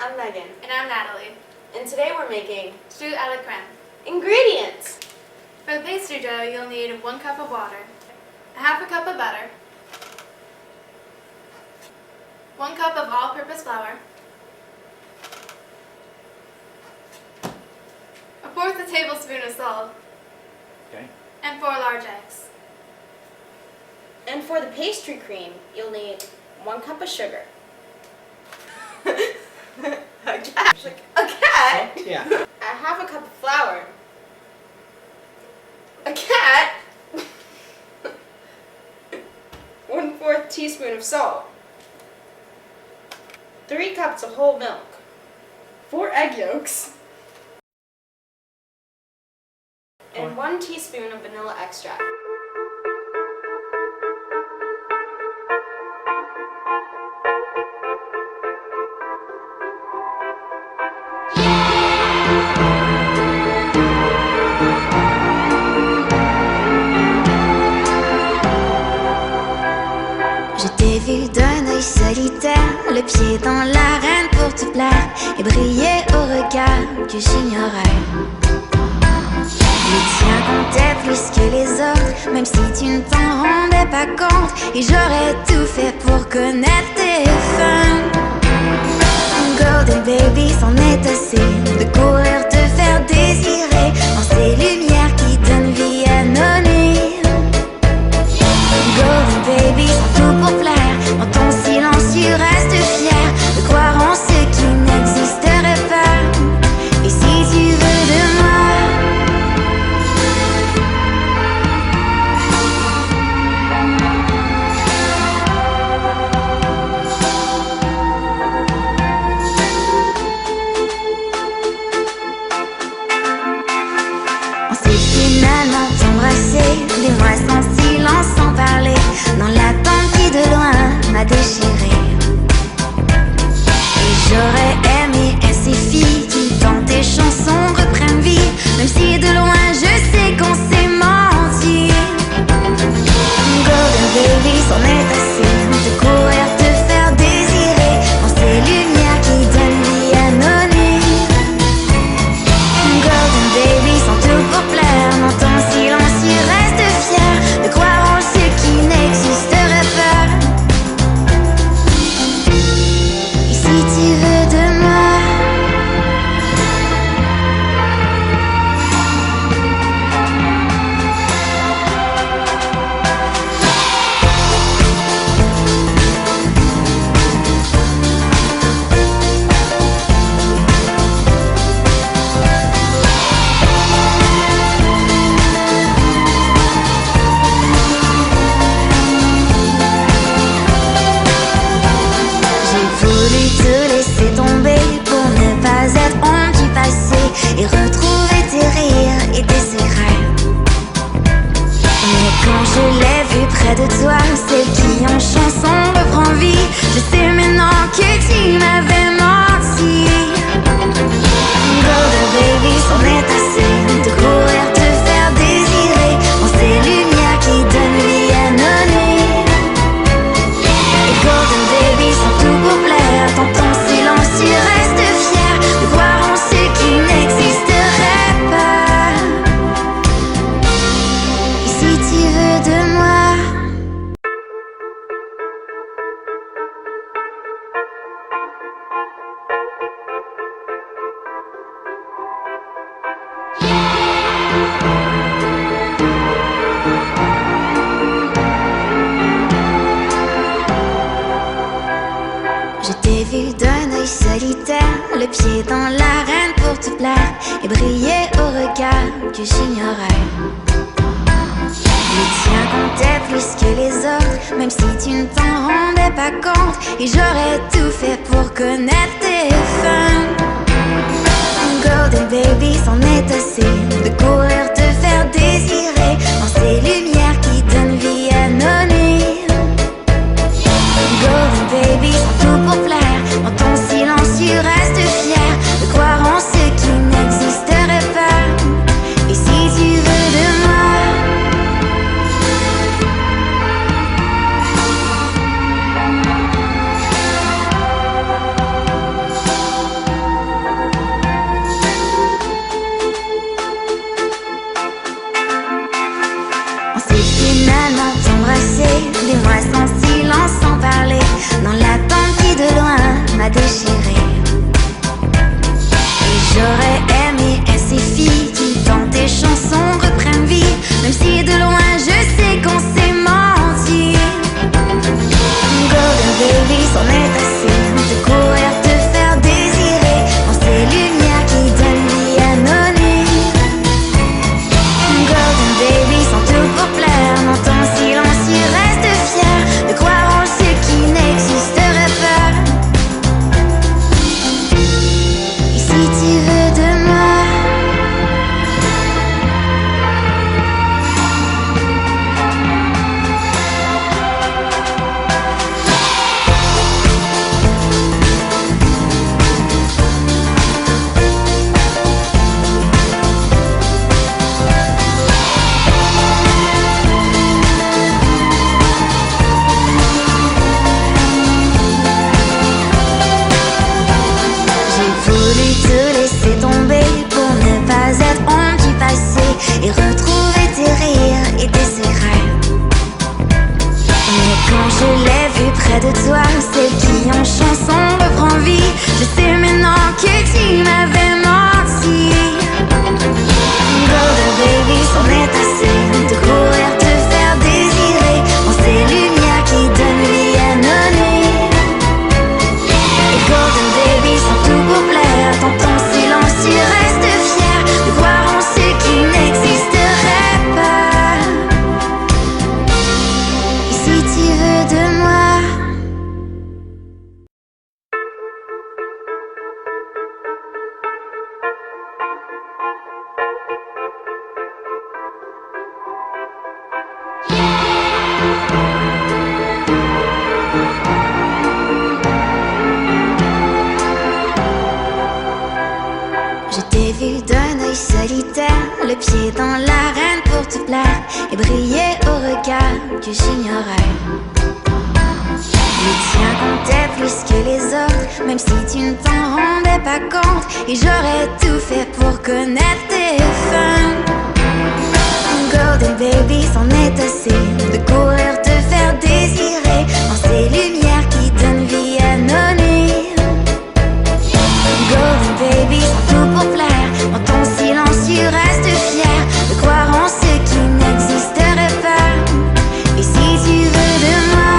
I'm Megan. And I'm Natalie. And today we're making Choux à la crème. ingredients. For the pastry dough, you'll need 1 cup of water, ½ cup of butter, 1 cup of all-purpose flour, 1/4 tablespoon of salt, Okay. and 4 large eggs. And for the pastry cream, you'll need 1 cup of sugar. A cat. Yeah. ½ cup of flour. A cat. 1/4 teaspoon of salt. 3 cups of whole milk. 4 egg yolks. And 1 teaspoon of vanilla extract. Je t'ai vu d'un œil solitaire, le pied dans l'arène pour te plaire et briller au regard que j'ignorais. Les tiens comptaient plus que les autres, même si tu ne t'en rendais pas compte. Et j'aurais tout fait pour connaître tes fins. Golden baby, c'en est assez de courir te faire désirer en ces lumières qui donnent vie à nos nuits. Golden baby, c'est tout pour plaire. Dans ton silence, tu restes fier de croire en ce qui n'existerait pas. Et si tu veux de moi, on s'est finalement embrassé, des mois sans silence, sans parler, dans l'attente qui de loin m'a déchiré. Et j'aurais aimé ces filles qui dans tes chansons reprennent vie, même si de loin je sais qu'on s'est menti. Golden baby, c'en est assez de courir te faire désirer dans ces lumières qui donnent vie à nos nuits. Golden baby, sans tout pour plaire, dans ton silence tu restes fier de croire en ce qui n'existerait pas. Et si tu veux de moi, j'ai voulu te laisser tomber pour ne pas être honte du passé et retrouver tes rires et tes secrets. Mais quand je l'ai vu près de toi, celles qui en chanson reprend vie, je sais maintenant que tu m'avais menti. Golden baby, c'en est assez de courir te faire désirer en ces lumières qui donnent vie à nos nuits. Et Golden baby, sans tout pour plaire, dans ton silence tu restes fier de croire en ce qui n'existerait pas. Et si tu veux de moi, je t'ai vu d'un œil solitaire, le pied dans l'arène pour te plaire et briller au regard que j'ignorais. Les tiens comptaient plus que les autres, même si tu ne t'en rendais pas compte. Et j'aurais tout fait pour connaître tes fins. Golden baby, c'en est assez de courir te faire désirer en ces lumières qui donnent vie à nos nuits. Golden baby, c'est tout pour plaire, dans ton silence tu restes fier de croire en ce qui n'existerait pas. Et si tu veux de moi, pieds dans l'arène pour te plaire et briller au regard du j'ignorais. Les tiens comptaient plus que les autres, même si tu ne t'en rendais pas compte. Et j'aurais tout fait pour connaître tes fins. Golden baby, c'en est assez de courir te faire désirer dans ces lumières qui donnent vie à nos nuits. Golden baby, sans tout pour plaire, dans ton silence tu restes fier de croire en ce qui n'existerait pas. Et si tu veux de moi,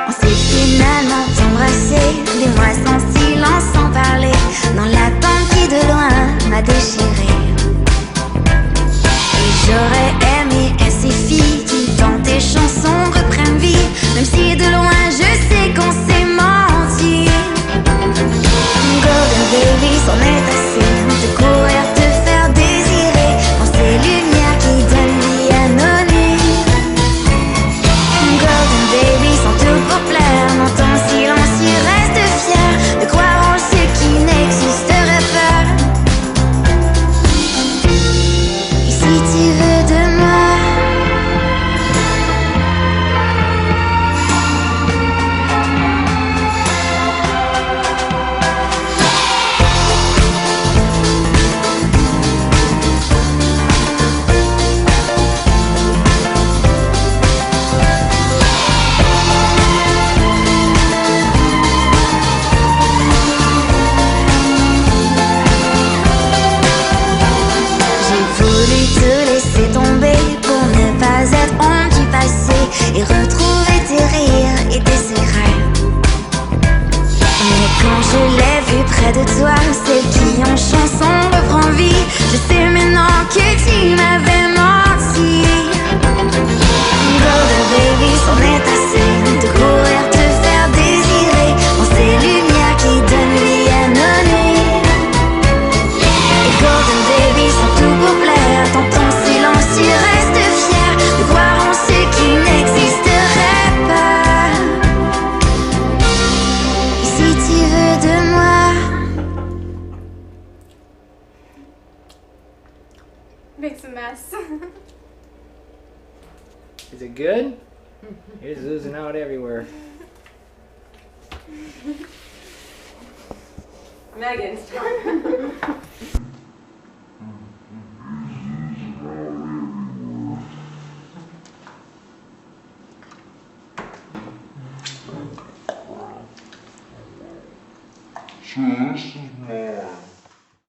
on s'est finalement embrassé, des mois sans silence, sans parler, dans l'attente qui de loin m'a déchiré. Et j'aurais aimé que ces filles qui dans tes chansons reprennent vie, même si de loin je sais qu'on s'est menti. Golden baby, c'en est assez de courir te faire désirer dans ces lumières qui donnent vie à nos nuits. Golden baby, sans tout pour plaire, dans ton silence tu restes fier de croire en ce qui n'existerait pas. Et si tu veux de moi, j'ai voulu te laisser tomber pour ne pas être honte du passé et retrouver tes rires et tes secrets. Mais quand je l'ai vu près de toi, celle qui en chanson reprend vie, je sais maintenant que tu m'avais menti. Golden baby, c'en est assez de courir te faire désirer dans ces lumières qui donnent vie à nos nuits. Et Golden baby, sans tout pour plaire, dans ton silence tu restes fier de croire en ce qui n'existerait pas. Et si tu veux de moi, Makes a mess. Is it good? It's oozing out everywhere. Megan's turn. So this is mine.